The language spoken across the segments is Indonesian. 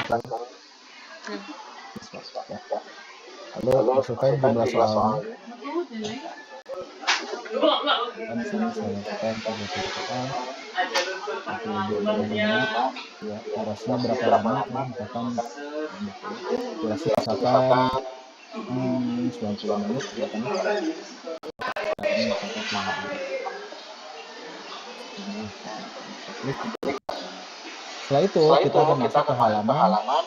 ke siswa ya. Lalu masukkan jumlah soalnya. Dan di sini saya masukkan 30 soal. Pilih jawabannya ya, durasinya berapa lama ya, misalkan durasi misalkan 90 menit misalkan. Nah, ini misalkan 5 menit. Ini kita klik. Setelah itu kita akan masuk ke halaman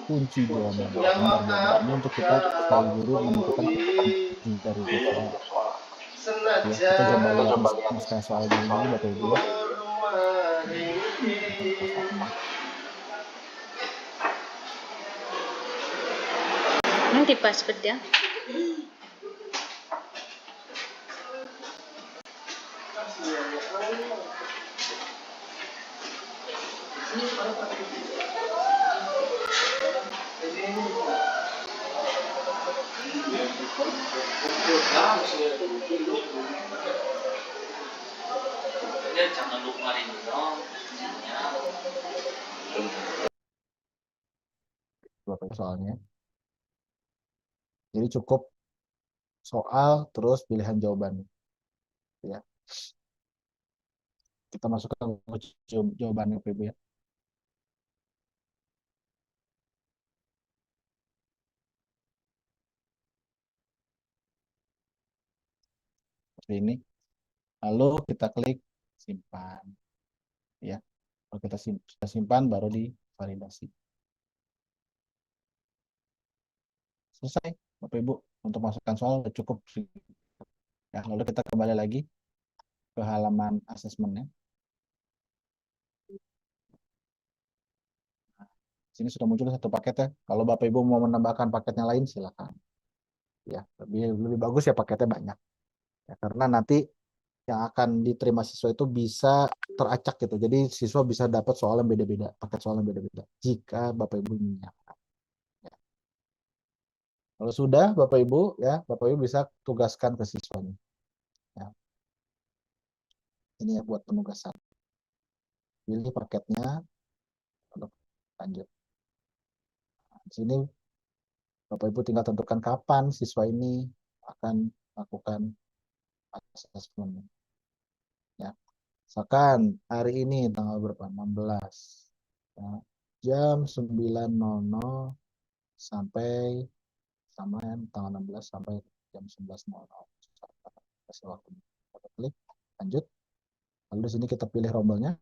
kunci jawaban. Ini untuk kita sebagai guru menentukan kunci dari soal. Ya, kita coba lihat naskah soal dulu Bapak Ibu ya. Nanti pas beda. Bapak soalnya. Jadi cukup soal terus pilihan jawaban. Ya. Kita masukkan jawabannya Bapak Ibu ya. Seperti ini. Lalu kita klik simpan. Ya. Kalau kita sudah simpan baru divalidasi. Selesai Bapak Ibu untuk masukkan soal cukup. Ya, lalu kita kembali lagi ke halaman asesmennya. Sini sudah muncul satu paket ya. Kalau Bapak Ibu mau menambahkan paketnya lain silakan. Ya, lebih bagus ya paketnya banyak. Ya, karena nanti yang akan diterima siswa itu bisa teracak gitu. Jadi siswa bisa dapat soal yang beda-beda, paket soal yang beda-beda jika Bapak Ibu menyiapkan. Ya. Kalau sudah Bapak Ibu ya, Bapak Ibu bisa tugaskan ke siswanya. Ya. Ini ya buat penugasan. Pilih paketnya, lalu lanjut. Nah, di sini Bapak Ibu tinggal tentukan kapan siswa ini akan melakukan asesmen. Ya. Misalkan hari ini tanggal berapa? 16. Ya. Jam 9.00 sampai sama tanggal 16 sampai jam 11.00. Kasih waktu. Kita klik lanjut. Lalu di sini kita pilih rombelnya.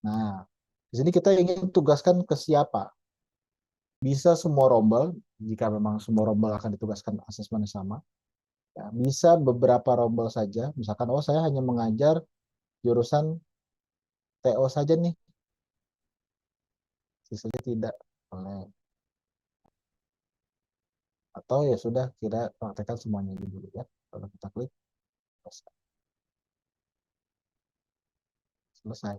Nah, di sini kita ingin tugaskan ke siapa? Bisa semua rombel, jika memang semua rombel akan ditugaskan asesmen yang sama. Ya, bisa beberapa rombel saja. Misalkan, oh saya hanya mengajar jurusan TO saja nih. Sisanya tidak boleh. Atau ya sudah, kita praktekkan semuanya dulu ya. Kalau kita klik, selesai.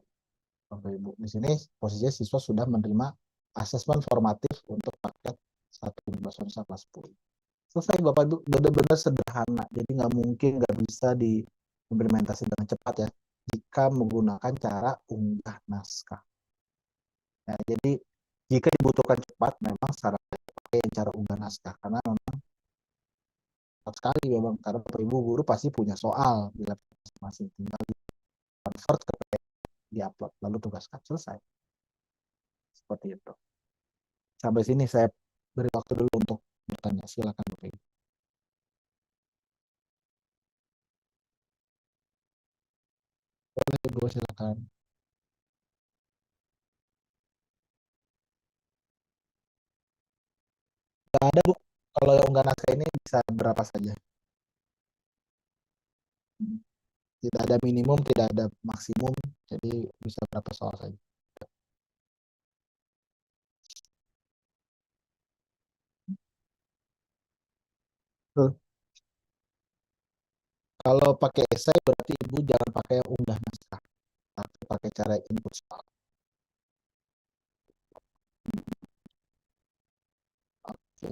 Bapak Ibu, di sini posisinya siswa sudah menerima asesmen formatif untuk paket 1 bahasa Indonesia kelas 10. Selesai Bapak Ibu, benar-benar sederhana. Jadi nggak mungkin nggak bisa diimplementasi dengan cepat ya jika menggunakan cara unggah naskah. Nah, jadi jika dibutuhkan cepat, memang saran pakai cara unggah naskah karena memang cepat sekali memang karena Bapak Ibu guru pasti punya soal di laptop masing-masing, tinggal di convert ke PDF, diupload lalu tugaskan selesai. Seperti itu. Sampai sini saya beri waktu dulu untuk bertanya. Silakan Bapak Ibu. Boleh Ibu, silakan. Tidak ada Bu. Kalau yang unggah naskah ini bisa berapa saja. Tidak ada minimum, tidak ada maksimum. Jadi bisa berapa soal saja. Tuh. Kalau pakai esai berarti Ibu jangan pakai yang unggah naskah. Tapi pakai cara input soal. Oke.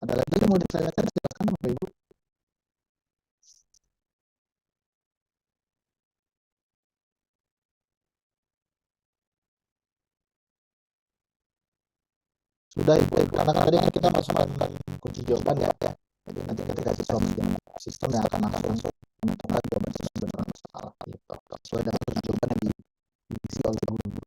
Ada lagi yang mau ditanyakan? Silakan Bapak Ibu. Sudah Ibu, karena kan tadi kan kita masukkan kunci jawaban ya. Jadi nanti ketika siswa menjawab, sistem yang akan langsung menentukan jawaban yang benar atau salah gitu. Sesuai dengan kunci jawaban yang diisi oleh guru. Gitu.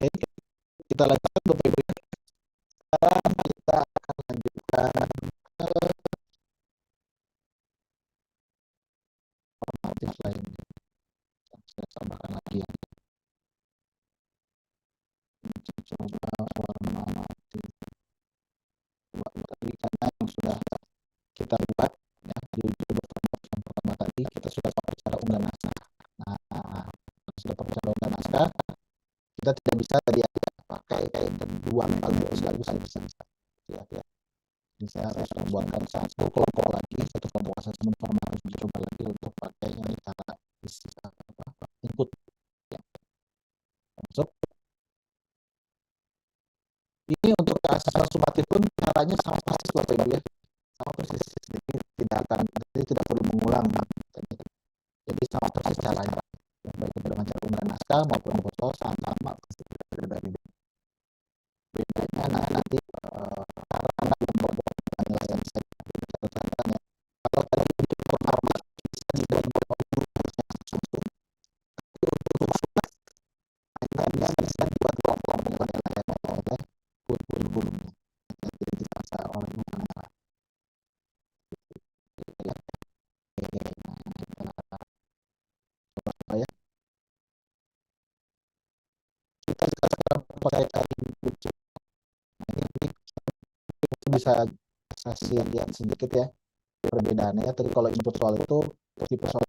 Oke, kita lanjutkan Bapak Ibu ya. Sekarang kita akan lanjutkan ke formatif lain. Saya tambahkan lagi ya. Coba formatif tadi karena yang sudah kita buat ya di formatif yang pertama tadi kita sudah pakai cara unggah naskah. Nah, sudah pakai cara unggah naskah, kita tidak bisa tadi ada pakai dua metode sekaligus bisa ya, ya. Jadi saya harus membuatkan satu kelompok lagi, satu kelompok asesmen formatif dicoba lagi untuk pakai yang cara input ya. Masuk. Ini untuk asesmen sumatif pun caranya sama persis Bapak Ibu ya, sama persis. Jadi tidak perlu mengulang. Jadi sama persis caranya. Baik itu dengan cara unggah naskah maupun foto sama pasti berbeda. Bedanya nanti karena membuat penjelasan saya catatannya. Kalau tadi itu pertama bisa dibuat langsung. Hanya bisa dibuat kelompok oleh guru-gurunya. Jadi bisa oleh guru. Ya, kita sekarang pakai buku. Ini bisa saya lihat sedikit ya perbedaannya. Tadi kalau input soal itu tipe soal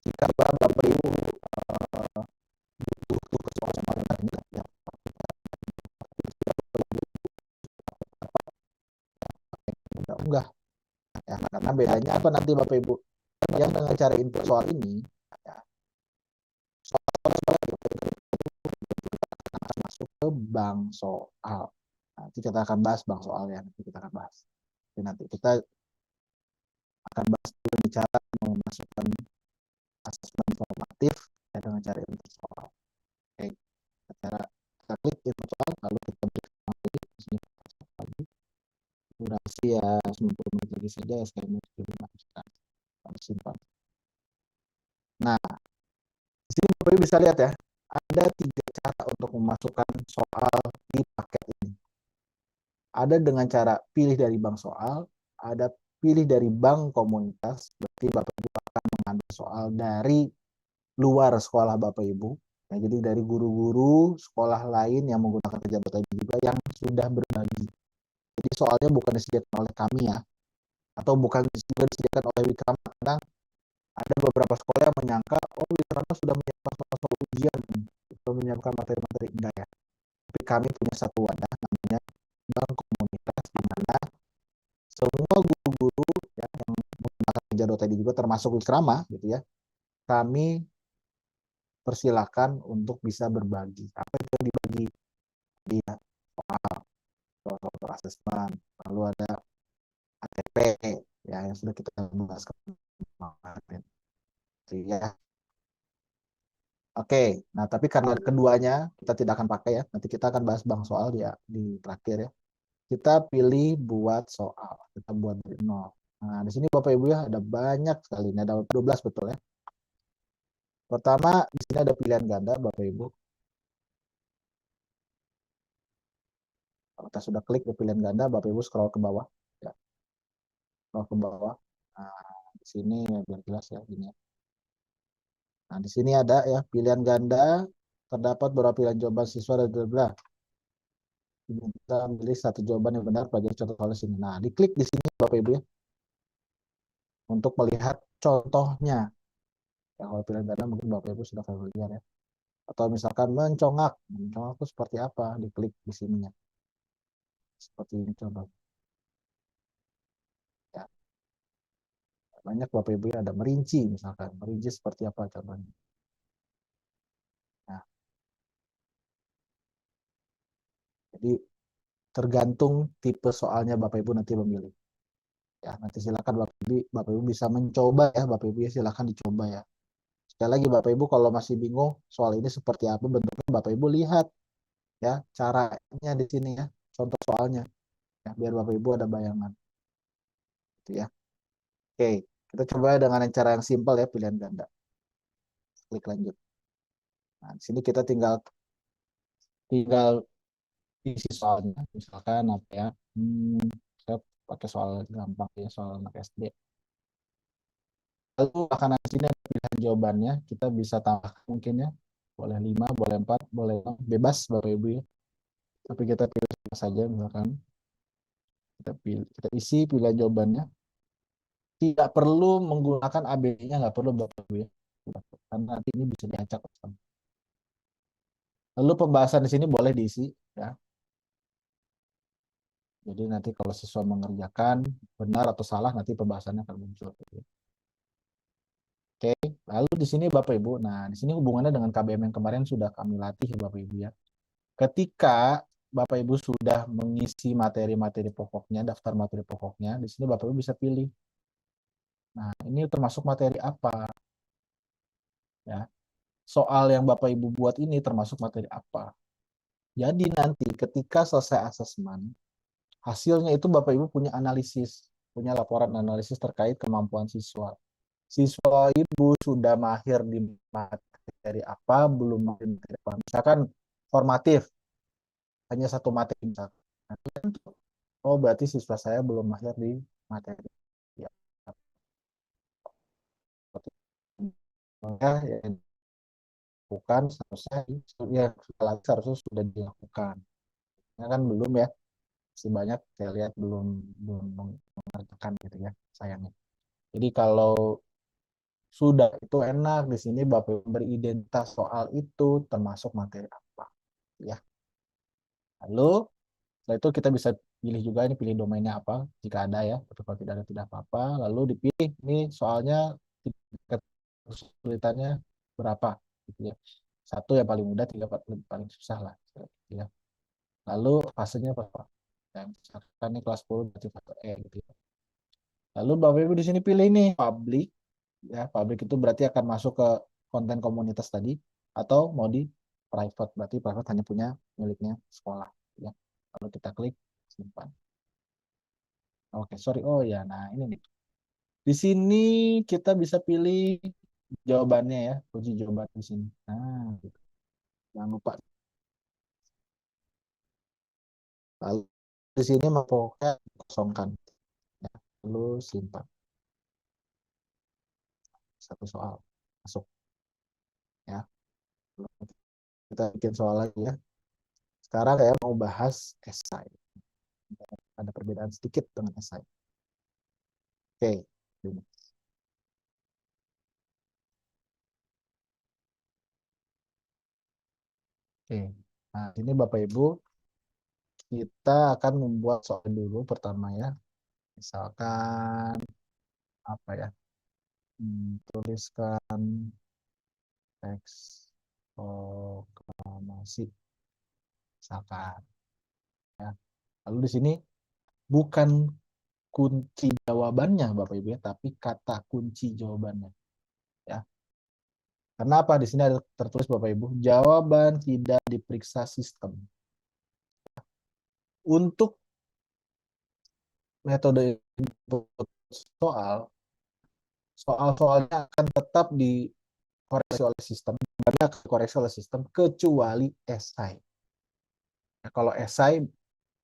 jika Bapak Ibu butuh soal-soal lainnya ya enggak ya, karena bedanya apa nanti Bapak Ibu yang dengan cara input soal ini ya, soal-soal akan masuk ke bank soal. Nanti kita akan bahas bank soalnya, nanti kita akan bahas. Jadi nanti kita akan bahas dulu cara memasukkan asesmen formatif ya, dengan cara input soal. Oke, cara kita klik input soal lalu kita berikan lagi durasi ya 90 menit lagi saja SKM simpan. Nah, di sini Bapak Ibu bisa lihat ya, ada 3 cara untuk memasukkan soal di paket ini. Ada dengan cara pilih dari bank soal, ada pilih dari bank komunitas, berarti Bapak Ibu akan mengambil soal dari luar sekolah Bapak Ibu. Ya, jadi dari guru-guru sekolah lain yang menggunakan kerja Bapak Ibu juga yang sudah berbagi. Jadi soalnya bukan disediakan oleh kami ya, atau bukan juga disediakan oleh Wikrama. Karena ada beberapa sekolah yang menyangka, oh Wikrama sudah menyiapkan soal ujian, sudah menyiapkan materi-materi. Enggak ya. Tapi kami punya satu wadah namanya bank komunitas di mana semua guru-guru ya, yang menggunakan kerja tadi juga termasuk Wikrama gitu ya, kami persilakan untuk bisa berbagi. Apa itu yang dibagi? Di soal asesmen, lalu ada ATP ya yang sudah kita bahas kemarin. Ya. Oke, nah tapi karena keduanya kita tidak akan pakai ya, nanti kita akan bahas bank soal ya di terakhir ya. Kita pilih buat soal, kita buat dari nol. Nah, di sini Bapak Ibu ya ada banyak sekali, ini ada 12 betul ya. Pertama, di sini ada pilihan ganda Bapak Ibu. Kalau kita sudah klik di pilihan ganda, Bapak Ibu scroll ke bawah. Ya, scroll ke bawah. Nah, di sini ya, biar jelas ya ini. Nah, di sini ada ya pilihan ganda, terdapat beberapa pilihan jawaban siswa dan bla. Diminta pilih satu jawaban yang benar, pelajari contoh soal sini. Nah, diklik di sini Bapak Ibu ya, untuk melihat contohnya. Ya, kalau pilihan ganda mungkin Bapak Ibu sudah familiar ya. Atau misalkan mencongak. Mencongak itu seperti apa? Diklik di sininya. Seperti ini contoh. Ya, banyak Bapak Ibu ya, ada merinci misalkan. Merinci seperti apa contohnya. Nah, jadi tergantung tipe soalnya Bapak Ibu nanti memilih. Ya, nanti silakan Bapak Ibu bisa mencoba ya, Bapak Ibu ya silakan dicoba ya. Sekali lagi Bapak Ibu kalau masih bingung soal ini seperti apa bentuknya, Bapak Ibu lihat ya caranya di sini ya, contoh soalnya ya, biar Bapak Ibu ada bayangan gitu ya. Oke, kita coba dengan cara yang simpel ya, pilihan ganda. Klik lanjut. Nah, di sini kita tinggal tinggal isi soalnya, misalkan apa ya? Saya pakai soal gampang ya, soal anak SD. Lalu makanan sini ada pilihan jawabannya, kita bisa tambahkan mungkin ya. Boleh 5, boleh 4, boleh 6, bebas Bapak Ibu ya. Tapi kita pilih saja misalkan. Kita isi pilihan jawabannya. Tidak perlu menggunakan ABC-nya, nggak perlu Bapak Ibu ya. Karena nanti ini bisa diacak. Lalu pembahasan di sini boleh diisi ya. Jadi nanti kalau siswa mengerjakan benar atau salah nanti pembahasannya akan muncul. Oke, lalu di sini Bapak Ibu, nah di sini hubungannya dengan KBM yang kemarin sudah kami latih Bapak Ibu ya. Ketika Bapak Ibu sudah mengisi materi-materi pokoknya, daftar materi pokoknya, di sini Bapak Ibu bisa pilih. Nah, ini termasuk materi apa ya? Soal yang Bapak Ibu buat ini termasuk materi apa? Jadi nanti ketika selesai asesmen, hasilnya itu Bapak Ibu punya analisis, punya laporan analisis terkait kemampuan siswa. Siswa Ibu sudah mahir di materi apa, belum mahir di materi apa. Misalkan formatif, hanya satu materi. Misalkan. Oh, berarti siswa saya belum mahir di materi. Ya, ya, bukan seharusnya ya seharusnya sudah dilakukan. Ya kan belum ya, masih banyak saya lihat belum belum mengerjakan gitu ya sayangnya. Jadi kalau sudah itu enak di sini Bapak beridentitas soal itu termasuk materi apa ya. Lalu setelah itu kita bisa pilih juga ini pilih domainnya apa jika ada ya. Tapi kalau tidak ada tidak apa-apa. Lalu dipilih ini soalnya tingkat kesulitannya berapa gitu ya. Satu yang paling mudah, tiga paling susah lah gitu ya. Lalu fasenya apa? Ya, misalkan ini kelas 10 berarti fase E gitu ya. Lalu Bapak Ibu di sini pilih ini public ya. Public itu berarti akan masuk ke konten komunitas tadi atau mau di private berarti private hanya punya miliknya sekolah ya. Lalu kita klik simpan. Oke, sorry. Oh ya, nah ini nih. Di sini kita bisa pilih jawabannya ya, kunci jawaban di sini. Nah, gitu. Jangan lupa. Lalu di sini pokoknya kosongkan. Ya. Lalu simpan. Satu soal. Masuk ya. Lalu kita bikin soal lagi ya. Sekarang saya mau bahas esai. Ada perbedaan sedikit dengan esai. Oke. Oke. Nah, ini Bapak Ibu, kita akan membuat soal dulu pertama ya. Misalkan apa ya? Tuliskan teks proklamasi misalkan ya. Lalu di sini bukan kunci jawabannya Bapak Ibu ya, tapi kata kunci jawabannya ya. Karena apa? Di sini ada tertulis Bapak Ibu, jawaban tidak diperiksa sistem. Untuk metode input soal, soal-soalnya akan tetap dikoreksi oleh sistem, banyak dikoreksi oleh sistem kecuali esai. Nah, kalau esai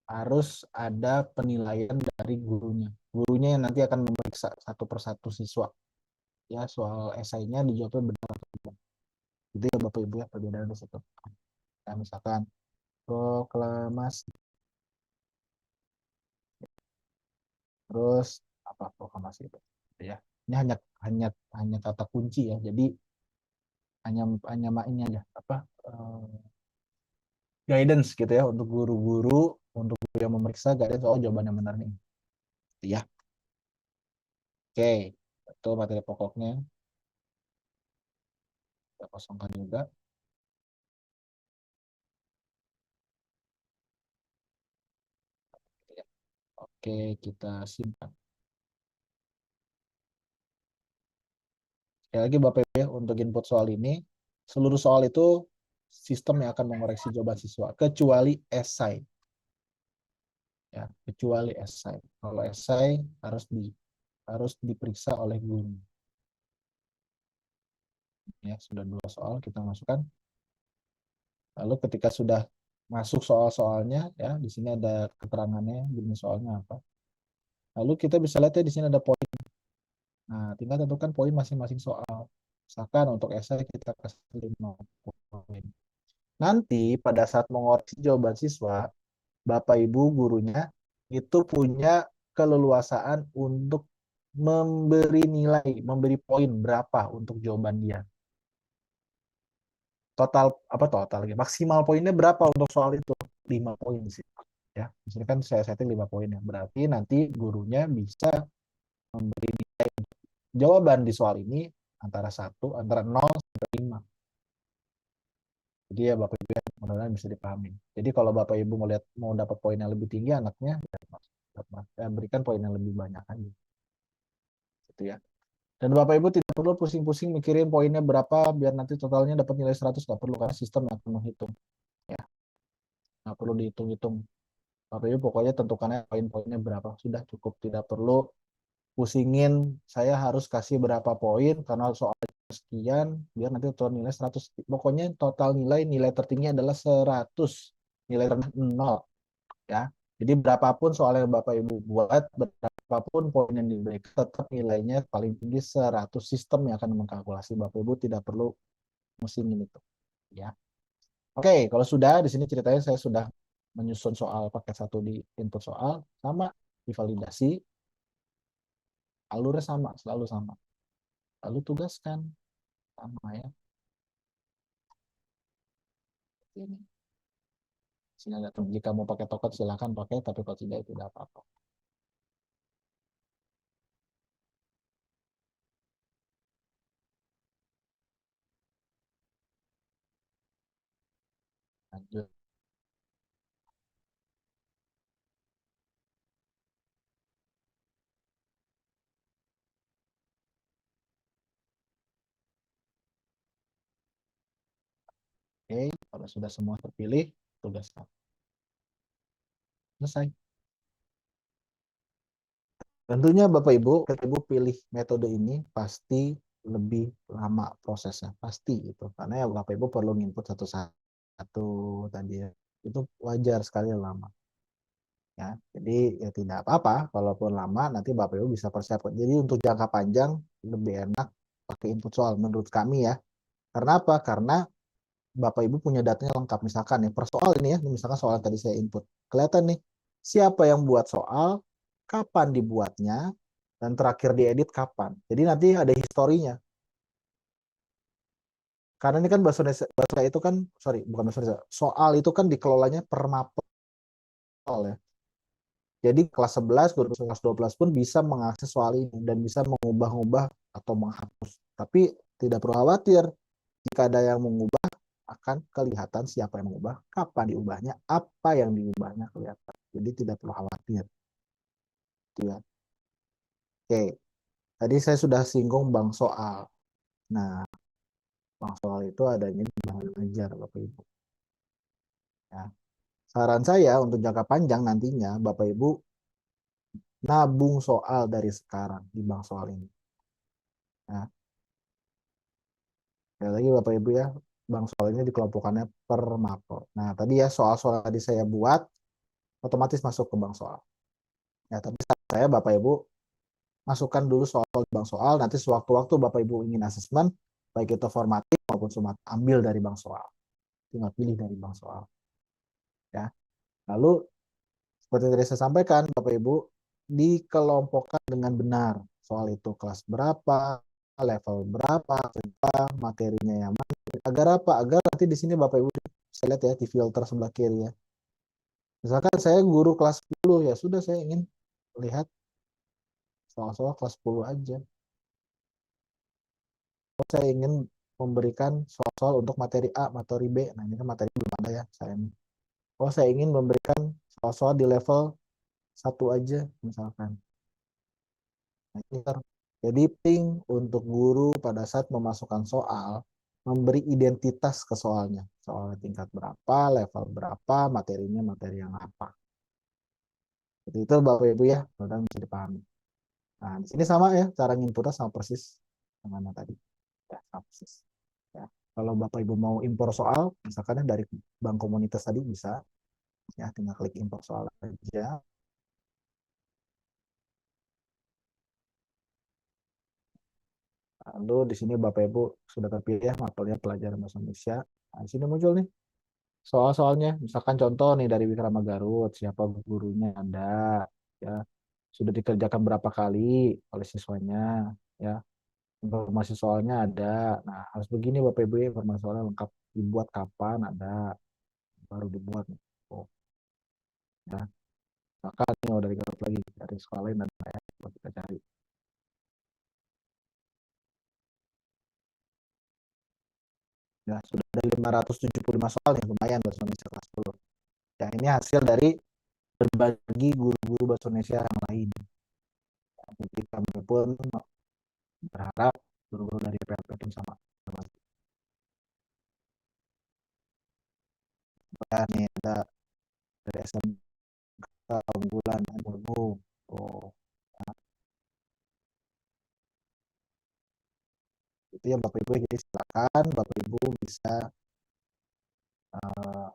harus ada penilaian dari gurunya. Gurunya yang nanti akan memeriksa satu persatu siswa. Ya, soal esainya dijawabnya benar atau tidak. Itu ya Bapak Ibu ya perbedaan di situ. Nah, misalkan proklamasi. Terus apa proklamasi itu? Ya, ini hanya hanya kata kunci ya. Jadi hanya ini aja apa guidance gitu ya untuk guru-guru untuk yang memeriksa guidance soal jawaban yang benar nih. Ya, oke. Itu materi pokoknya. Kita kosongkan juga. Oke, kita simpan. Sekali lagi Bapak Ibu ya, untuk input soal ini, seluruh soal itu sistem yang akan mengoreksi jawaban siswa, kecuali esai. Ya, kecuali esai. Kalau esai harus diperiksa oleh guru. Ya, sudah 2 soal kita masukkan. Lalu ketika sudah masuk soal-soalnya, ya, di sini ada keterangannya, jenis soalnya apa. Lalu kita bisa lihat ya di sini ada poin. Nah, tinggal tentukan poin masing-masing soal. Misalkan untuk esai kita kasih 5 poin. Nanti pada saat mengoreksi jawaban siswa, Bapak Ibu gurunya itu punya keleluasaan untuk memberi nilai, memberi poin berapa untuk jawaban dia. Total apa total lagi? Maksimal poinnya berapa untuk soal itu? 5 poin sih. Ya, di sini kan saya setting 5 poin ya. Berarti nanti gurunya bisa memberi nilai jawaban di soal ini antara 0 sampai 5. Jadi ya Bapak Ibu ya, mudah-mudahan bisa dipahami. Jadi kalau Bapak Ibu mau dapat poin yang lebih tinggi anaknya, ya, berikan poin yang lebih banyak aja. Gitu ya. Dan Bapak Ibu tidak perlu pusing-pusing mikirin poinnya berapa biar nanti totalnya dapat nilai 100, nggak perlu karena sistem yang akan menghitung. Ya, nggak perlu dihitung-hitung. Bapak Ibu pokoknya tentukannya poin-poinnya berapa. Sudah cukup, tidak perlu pusingin saya harus kasih berapa poin karena soal sekian biar nanti total nilai 100. Pokoknya total nilai tertinggi adalah 100. Nilai rendah 0 ya. Jadi berapapun soal yang Bapak Ibu buat, berapapun poin yang diberikan, tetap nilainya paling tinggi 100. Sistem yang akan mengkalkulasi. Bapak Ibu tidak perlu musingin itu. Ya. Oke, kalau sudah di sini ceritanya saya sudah menyusun soal paket 1 di input soal, sama divalidasi, alurnya sama, selalu sama. Lalu tugaskan, sama ya. Ini. Sini ada tuh. Jika mau pakai token silakan pakai, tapi kalau tidak itu tidak apa-apa. Lanjut. Oke, kalau sudah semua terpilih, tugaskan. Selesai. Tentunya Bapak Ibu, ketika Ibu pilih metode ini pasti lebih lama prosesnya, pasti itu. Karena ya Bapak Ibu perlu input satu-satu tadi ya. Itu wajar sekali lama. Ya, jadi ya tidak apa-apa, kalaupun lama nanti Bapak Ibu bisa persiapkan. Jadi untuk jangka panjang lebih enak pakai input soal menurut kami ya. Karena apa? Karena Bapak Ibu punya datanya lengkap. Misalkan nih, per soal ini ya, misalkan soal tadi saya input. Kelihatan nih, siapa yang buat soal, kapan dibuatnya, dan terakhir diedit kapan. Jadi nanti ada historinya. Karena ini kan bahasa itu kan, sorry, bukan bahasa Indonesia. Soal itu kan dikelolanya per mapel ya. Jadi kelas 11, guru kelas 12 pun bisa mengakses soal ini dan bisa mengubah-ubah atau menghapus. Tapi tidak perlu khawatir, jika ada yang mengubah, akan kelihatan siapa yang mengubah, kapan diubahnya, apa yang diubahnya kelihatan. Jadi tidak perlu khawatir. Ya. Oke, tadi saya sudah singgung bank soal. Nah, bank soal itu adanya di bahan ajar, Bapak Ibu. Ya. Saran saya untuk jangka panjang nantinya, Bapak Ibu nabung soal dari sekarang di bank soal ini. Nah, sekali lagi Bapak Ibu ya, bank soal ini dikelompokkannya per mapel. Nah, tadi ya soal-soal tadi saya buat, otomatis masuk ke bank soal. Ya, tapi saya Bapak Ibu masukkan dulu soal bank soal, nanti sewaktu-waktu Bapak Ibu ingin asesmen, baik itu formatif maupun sumatif, ambil dari bank soal. Tinggal pilih dari bank soal. Ya. Lalu, seperti tadi saya sampaikan, Bapak Ibu, dikelompokkan dengan benar. Soal itu kelas berapa, level berapa, materinya yang mana. Agar apa? Agar nanti di sini Bapak Ibu bisa lihat ya di filter sebelah kiri ya. Misalkan saya guru kelas 10 ya sudah saya ingin lihat soal-soal kelas 10 aja. Saya ingin memberikan soal-soal untuk materi A, materi B. Nah, ini kan materi belum ada ya. Saya ingin memberikan soal-soal di level 1 aja misalkan. Nah, ini kan jadi penting untuk guru pada saat memasukkan soal memberi identitas ke soalnya. Soalnya tingkat berapa, level berapa, materinya materi yang apa. Jadi itu Bapak Ibu ya, mudah bisa dipahami. Nah, di sini sama ya, cara nginputnya sama persis dengan yang tadi. Ya, sama persis. Ya. Kalau Bapak Ibu mau impor soal, misalkan dari bank komunitas tadi bisa, ya tinggal klik impor soal aja. Lalu di sini Bapak Ibu sudah terpilih ya mapelnya pelajaran bahasa Indonesia. Nah, di sini muncul nih soal-soalnya. Misalkan contoh nih dari Wikrama Garut, siapa gurunya ada, ya sudah dikerjakan berapa kali oleh siswanya, ya informasi soalnya ada. Nah harus begini Bapak Ibu, informasi soalnya lengkap dibuat kapan ada, baru dibuat. Oh, ya. Maka ini udah digarap lagi dari sekolah lain dan ya, kita cari. Ya, sudah ada 575 soal yang lumayan bahasa Indonesia kelas 10. Ya, ini hasil dari berbagi guru-guru bahasa Indonesia yang lain. Jadi kami pun berharap guru-guru dari PLP pun sama. Ya, nih ada dari SMK unggulan ilmu. Oh, ya, itu ya Bapak Ibu. Jadi silakan Bapak Ibu bisa uh,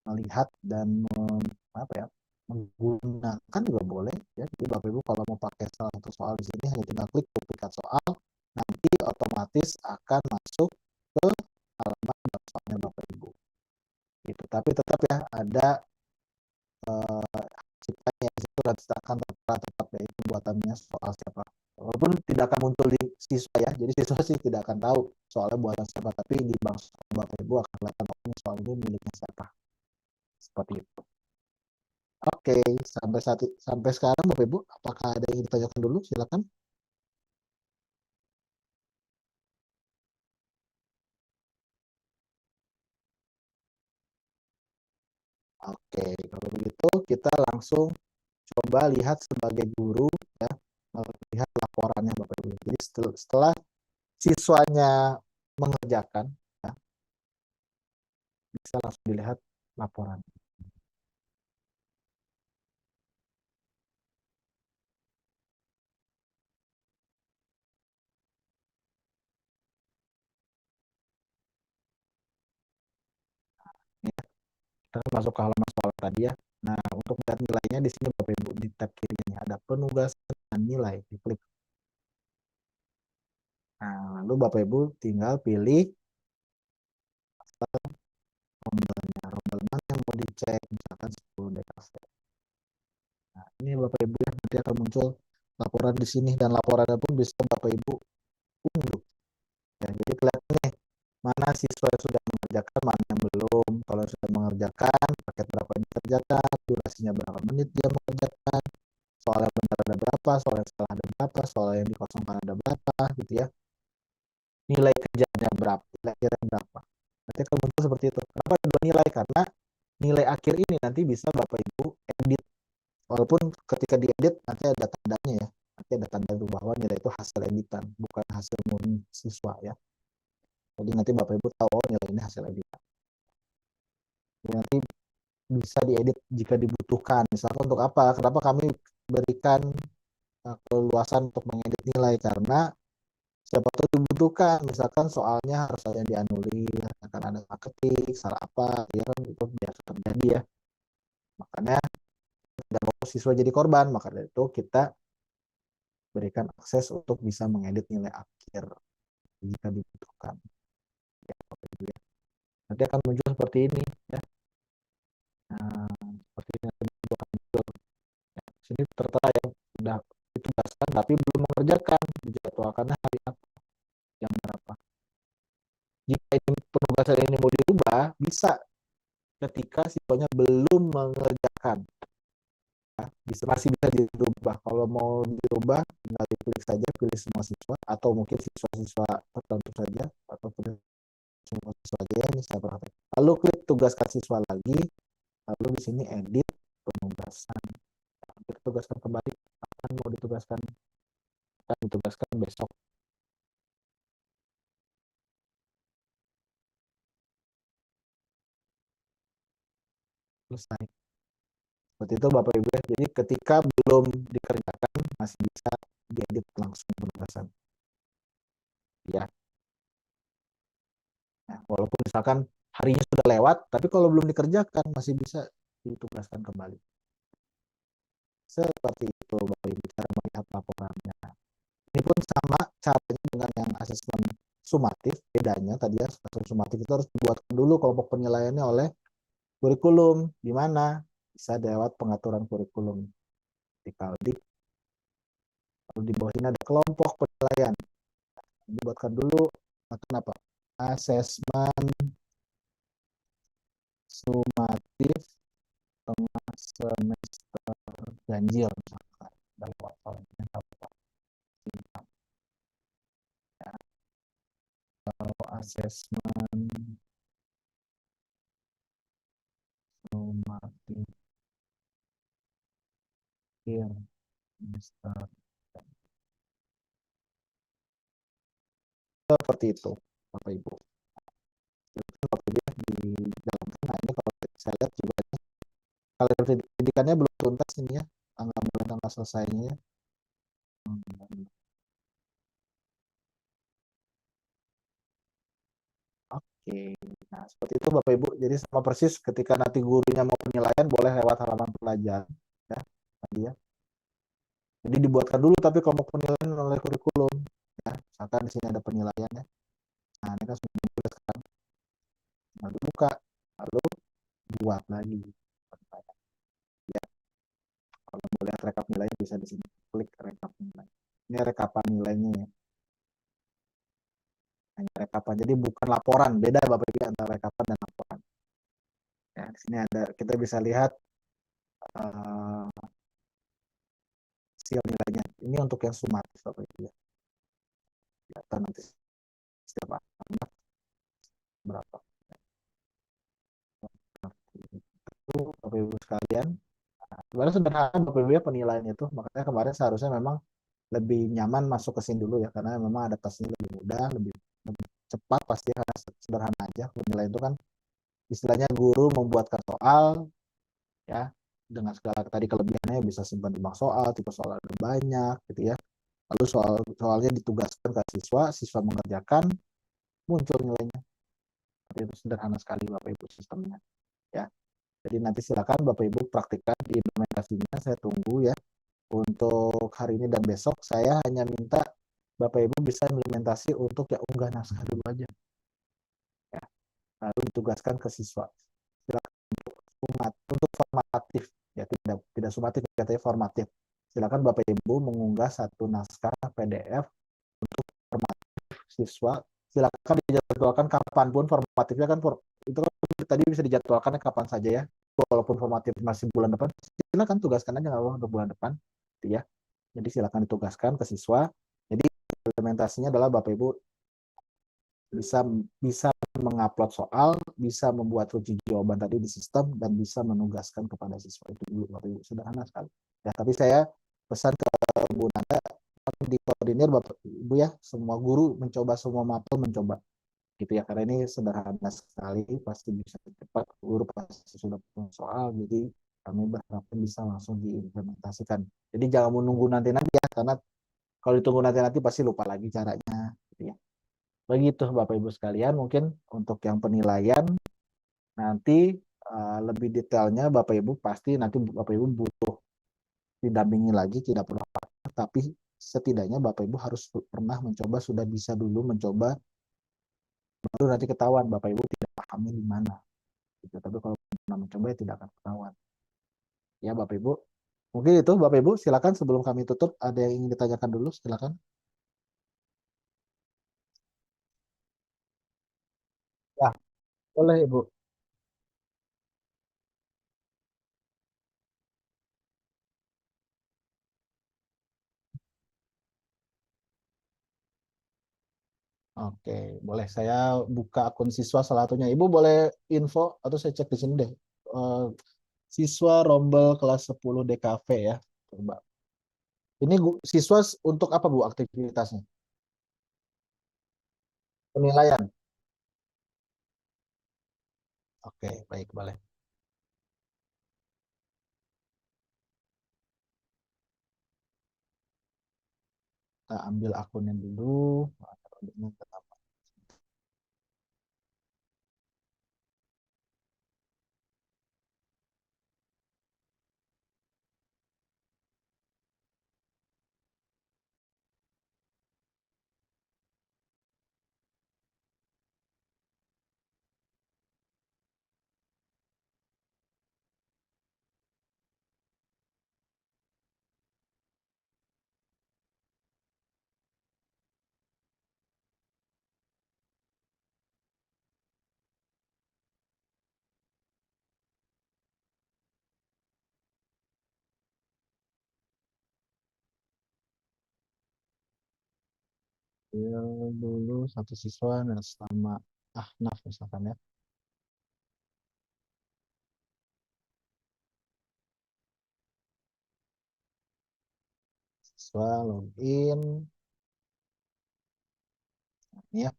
melihat dan apa ya menggunakan juga boleh ya. Jadi Bapak Ibu kalau mau pakai salah satu soal di sini hanya tinggal klik duplikat soal, nanti otomatis akan masuk ke halaman soalnya Bapak Ibu. Gitu. Tapi tetap ya ada ciptanya di situ akan tetap ya itu buatannya soal siapa. Walaupun tidak akan muncul di siswa ya, jadi siswa sih tidak akan tahu soalnya buatan siapa, tapi di bank Bapak Ibu akan kelihatan soal ini miliknya siapa. Seperti itu. Oke, sampai sekarang Bapak Ibu, apakah ada yang ditanyakan dulu? Silakan. Oke, kalau begitu kita langsung coba lihat sebagai guru ya, melihat laporannya Bapak Ibu. Jadi setelah siswanya mengerjakan, ya, bisa langsung dilihat laporan. Ya, kita masuk ke halaman soal tadi ya. Nah, untuk melihat nilainya di sini Bapak Ibu di tab kirinya ada penugasan dan nilai, diklik. Nah, lalu Bapak Ibu tinggal pilih rombelnya, rombel mana yang mau dicek, misalkan 10 DKV. Nah, ini Bapak Ibu ya, nanti akan muncul laporan di sini dan laporannya pun bisa Bapak Ibu unduh. Ya, jadi kelihatan nih mana siswa yang sudah mengerjakan, mana yang belum. Kalau sudah mengerjakan, paket berapa yang dikerjakan, durasinya berapa menit dia mengerjakan, soal yang benar ada berapa, soal yang salah ada berapa, soal yang dikosongkan ada berapa, gitu ya. Nilai kerjanya berapa, nilai akhirnya berapa. Nanti akan muncul seperti itu. Kenapa ada dua nilai? Karena nilai akhir ini nanti bisa Bapak Ibu edit. Walaupun ketika diedit nanti ada tandanya ya. Nanti ada tanda bahwa nilai itu hasil editan, bukan hasil murni siswa ya. Jadi nanti Bapak Ibu tahu oh nilai ini hasil editan. Jadi nanti bisa diedit jika dibutuhkan. Misalkan untuk apa? Kenapa kami berikan keluasan untuk mengedit nilai? Karena siapa tahu dibutuhkan. Misalkan soalnya harus ada yang dianulir, akan ada salah ketik, salah apa, ya kan itu biasa terjadi ya. Makanya tidak mau siswa jadi korban, maka dari itu kita berikan akses untuk bisa mengedit nilai akhir jika dibutuhkan. Ya, nanti akan muncul seperti ini ya. Nah, seperti ini akan muncul. Ya, sini tertera ya mengerjakan, dijadwalkannya hari apa, jam berapa. Jika ini penugasan ini mau dirubah, bisa ketika siswanya belum mengerjakan. Masih bisa dirubah. Kalau mau dirubah, tinggal diklik saja, pilih semua siswa, atau mungkin siswa-siswa tertentu saja, atau pilih semua siswa saja yang bisa praktek. Lalu klik tugaskan siswa lagi, lalu di sini edit penugasan. Ditugaskan kembali, akan mau ditugaskan, akan ditugaskan besok. Selesai. Seperti itu Bapak Ibu ya. Jadi ketika belum dikerjakan masih bisa diedit langsung penugasan. Ya. Nah, walaupun misalkan harinya sudah lewat, tapi kalau belum dikerjakan masih bisa ditugaskan kembali. Seperti itu Bapak Ibu cara melihat laporannya. Ini pun sama caranya dengan yang asesmen sumatif, bedanya tadi ya, asesmen sumatif itu harus dibuatkan dulu kelompok penilaiannya oleh kurikulum, di mana bisa lewat pengaturan kurikulum. Lalu di bawah ini ada kelompok penilaian. Dibuatkan dulu, kenapa? Asesmen sumatif tengah semester ganjil misalkan dari waktunya apa ya. Kalau asesmen sumatif semester seperti itu Bapak Ibu. Bapak Ibu di dalam nah ini kalau saya lihat juga kalau pendidikannya belum tuntas ini ya, tanggal mulai tanggal selesainya ya. Oke, nah seperti itu Bapak Ibu. Jadi sama persis ketika nanti gurunya mau penilaian boleh lewat halaman pelajaran ya tadi ya. Jadi dibuatkan dulu tapi kelompok penilaian oleh kurikulum ya. Misalkan di sini ada penilaiannya. Nah ini kan sudah dibuatkan. Lalu buka, lalu buat lagi. Ya, kalau mau lihat rekap nilainya bisa di sini. Klik rekap nilai. Ini rekapan nilainya ya. Hanya rekapan. Jadi bukan laporan. Beda Bapak Ibu antara rekapan dan laporan. Ya, di sini ada kita bisa lihat hasil nilainya. Ini untuk yang sumatif Bapak Ibu ya. Data nanti setiap anak berapa. Itu Bapak Ibu sekalian. Nah, sebenarnya sederhana Bapak Ibu ya penilaian itu. Makanya kemarin seharusnya memang lebih nyaman masuk ke sini dulu ya. Karena memang adaptasinya lebih mudah, lebih cepat pasti karena sederhana aja. Penilaian itu kan istilahnya guru membuatkan soal ya dengan segala tadi kelebihannya bisa simpan timbang soal, tipe soal ada banyak gitu ya. Lalu soalnya ditugaskan ke siswa, siswa mengerjakan, muncul nilainya. Itu sederhana sekali Bapak Ibu sistemnya ya. Jadi nanti silakan Bapak Ibu praktikkan di implementasinya. Saya tunggu ya. Untuk hari ini dan besok saya hanya minta Bapak Ibu bisa implementasi untuk yang unggah naskah dulu aja. Ya. Lalu ditugaskan ke siswa. Silakan untuk formatif ya tidak sumatif katanya formatif. Silakan Bapak Ibu mengunggah satu naskah PDF untuk formatif siswa. Silakan dijadwalkan kapanpun formatifnya kan itu kan tadi bisa dijadwalkan kapan saja ya. Walaupun formatif masih bulan depan, silakan tugaskan aja nggak apa untuk bulan depan, gitu ya. Jadi silakan ditugaskan ke siswa. Jadi implementasinya adalah Bapak Ibu bisa bisa mengupload soal, bisa membuat kunci jawaban tadi di sistem dan bisa menugaskan kepada siswa itu dulu Bapak Ibu. Sederhana sekali. Ya, tapi saya pesan ke Bu Nanda di koordinir Bapak Ibu ya, semua guru mencoba, semua mapel mencoba gitu ya, karena ini sederhana sekali, pasti bisa cepat, guru pasti sudah punya soal, jadi kami berharap bisa langsung diimplementasikan. Jadi jangan menunggu nanti-nanti ya, karena kalau ditunggu nanti-nanti pasti lupa lagi caranya gitu ya. Begitu Bapak Ibu sekalian, mungkin untuk yang penilaian nanti lebih detailnya Bapak Ibu pasti nanti Bapak Ibu butuh didampingi lagi, tidak perlu apa, tapi setidaknya Bapak Ibu harus pernah mencoba, sudah bisa dulu mencoba, baru nanti ketahuan Bapak Ibu tidak pahamnya di mana. Gitu. Tapi kalau pernah mencoba ya tidak akan ketahuan. Ya Bapak Ibu, Mungkin itu Bapak Ibu, silakan sebelum kami tutup, ada yang ingin ditanyakan dulu, silakan. Ya, boleh Ibu. Oke, boleh saya buka akun siswa salah satunya. Ibu boleh info atau saya cek di sini deh. Eh, Siswa Rombel kelas 10 DKV ya. Coba. Ini siswa untuk apa Bu aktivitasnya? Penilaian. Oke, baik, boleh. Kita ambil akunnya dulu. Ambil dulu satu siswa dan sama Ahnaf misalkan ya. Siswa login. Ini ya,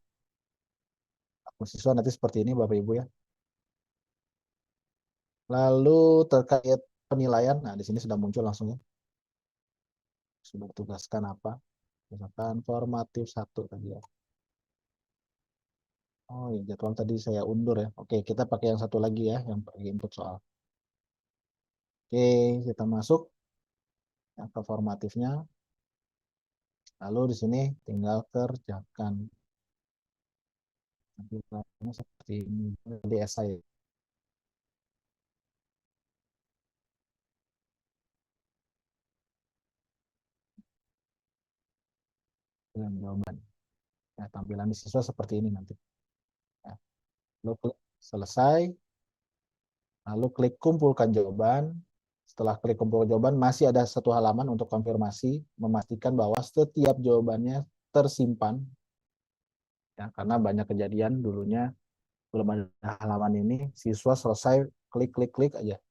akun siswa nanti seperti ini Bapak Ibu ya. Lalu terkait penilaian, nah di sini sudah muncul langsung ya. Sudah tugaskan apa? Misalkan formatif satu tadi ya. Oh ya, jadwal tadi saya undur ya. Oke, kita pakai yang satu lagi ya, yang pakai input soal. Oke, kita masuk ya, ke formatifnya. Lalu di sini tinggal kerjakan. Aplikasinya seperti ini. Di esai dengan jawaban. Ya, tampilan di siswa seperti ini nanti. Ya. Lalu klik selesai. Lalu klik kumpulkan jawaban. Setelah klik kumpulkan jawaban, masih ada satu halaman untuk konfirmasi, memastikan bahwa setiap jawabannya tersimpan. Ya, karena banyak kejadian dulunya belum ada halaman ini, siswa selesai klik aja.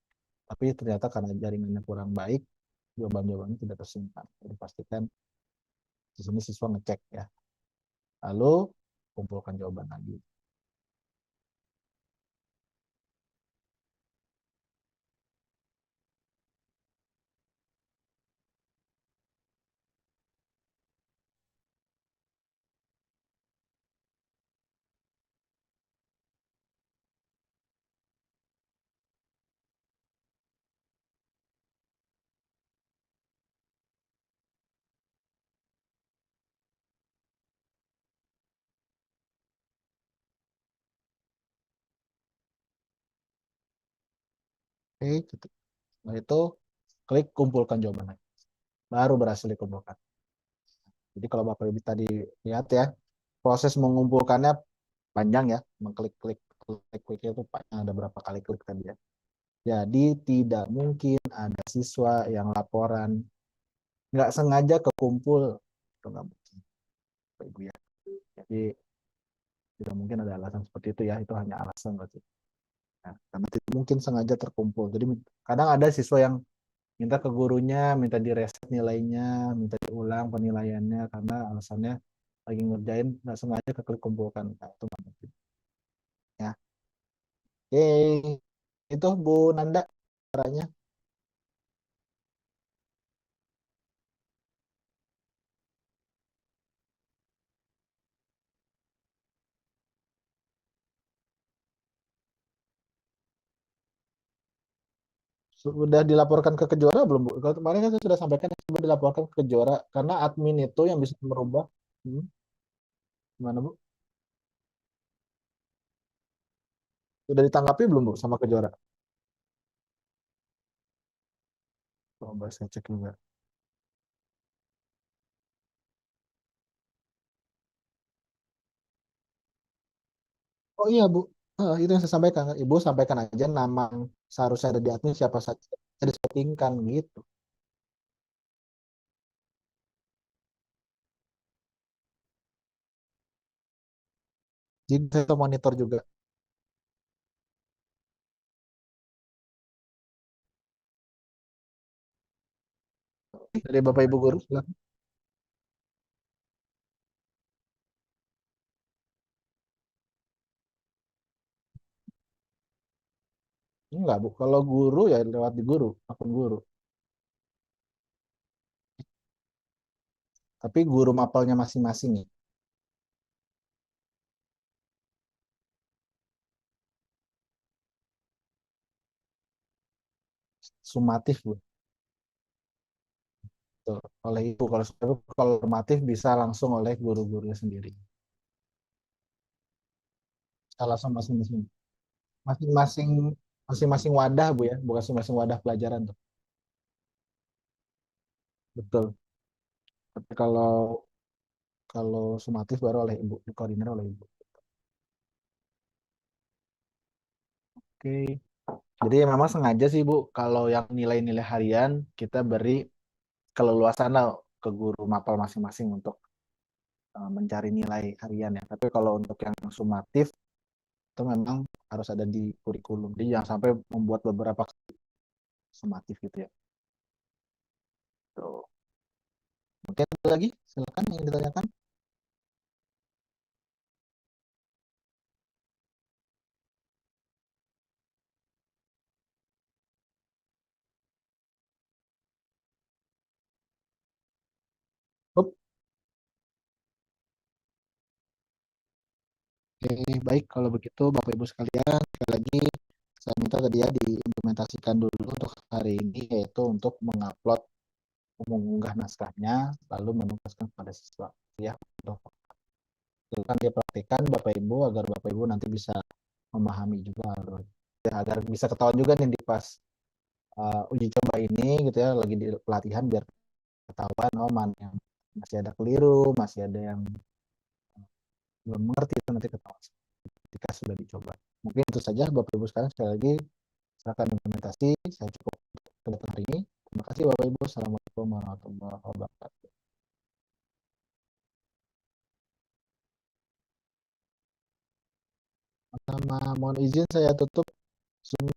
Tapi ternyata karena jaringannya kurang baik, jawaban-jawabannya tidak tersimpan. Jadi pastikan di sini siswa ngecek ya. Lalu kumpulkan jawaban lagi. Oke, setelah itu klik kumpulkan jawaban lagi. Baru berhasil dikumpulkan. Jadi kalau Bapak Ibu tadi lihat ya, proses mengumpulkannya panjang ya, mengklik-klik klik itu panjang, ada berapa kali klik tadi ya. Jadi tidak mungkin ada siswa yang laporan nggak sengaja kekumpul, itu nggak mungkin, Bapak Ibu ya. Jadi tidak mungkin ada alasan seperti itu ya, itu hanya alasan berarti. Nah, karena tidak mungkin sengaja terkumpul. Jadi kadang ada siswa yang minta ke gurunya, minta direset nilainya, minta diulang penilaiannya karena alasannya lagi ngerjain nggak sengaja keklik kumpulkan. Nah, itu nggak mungkin. Ya, oke, itu Bu Nanda caranya. Sudah dilaporkan ke Kejora belum Bu? Kalau kemarin kan saya sudah sampaikan sudah dilaporkan ke Kejora karena admin itu yang bisa merubah. Hmm, gimana Bu? Sudah ditanggapi belum Bu sama Kejora? Coba saya cek juga. Oh iya Bu, itu yang saya sampaikan. Ibu sampaikan aja nama yang seharusnya ada di admin siapa saja. Saya disettingkan gitu. Jadi saya tuh monitor juga. Dari Bapak Ibu guru, silakan. Enggak Bu, kalau guru ya lewat di guru, akun guru. Tapi guru mapelnya masing-masing ya. Sumatif Bu. Tuh, oleh ibu kalau normatif bisa langsung oleh guru-gurunya sendiri. Salah sama masing-masing. Masing-masing masing-masing wadah Bu ya, bukan masing-masing wadah pelajaran tuh. Betul. Tapi kalau kalau sumatif baru oleh ibu, koordinir oleh ibu. Oke. Jadi memang sengaja sih Bu, kalau yang nilai-nilai harian kita beri keleluasan lah ke guru mapel masing-masing untuk mencari nilai harian ya. Tapi kalau untuk yang sumatif itu memang harus ada di kurikulum. Jadi jangan sampai membuat beberapa sumatif gitu ya. Tuh. Mungkin ada lagi, silakan yang ditanyakan. Oke, baik kalau begitu Bapak Ibu sekalian, sekali lagi saya minta tadi ya diimplementasikan dulu untuk hari ini yaitu untuk mengupload, mengunggah naskahnya, lalu menugaskan kepada siswa ya untuk akan dipraktikkan Bapak Ibu agar Bapak Ibu nanti bisa memahami juga agar bisa ketahuan juga nih di pas uji coba ini gitu ya lagi di pelatihan biar ketahuan oh mana yang masih ada keliru, masih ada yang belum mengerti itu nanti ketahuan ketika sudah dicoba. Mungkin itu saja Bapak Ibu sekarang sekali lagi silakan implementasi. Saya cukup untuk hari ini. Terima kasih Bapak Ibu. Assalamualaikum warahmatullahi wabarakatuh. Sama mohon izin saya tutup Zoom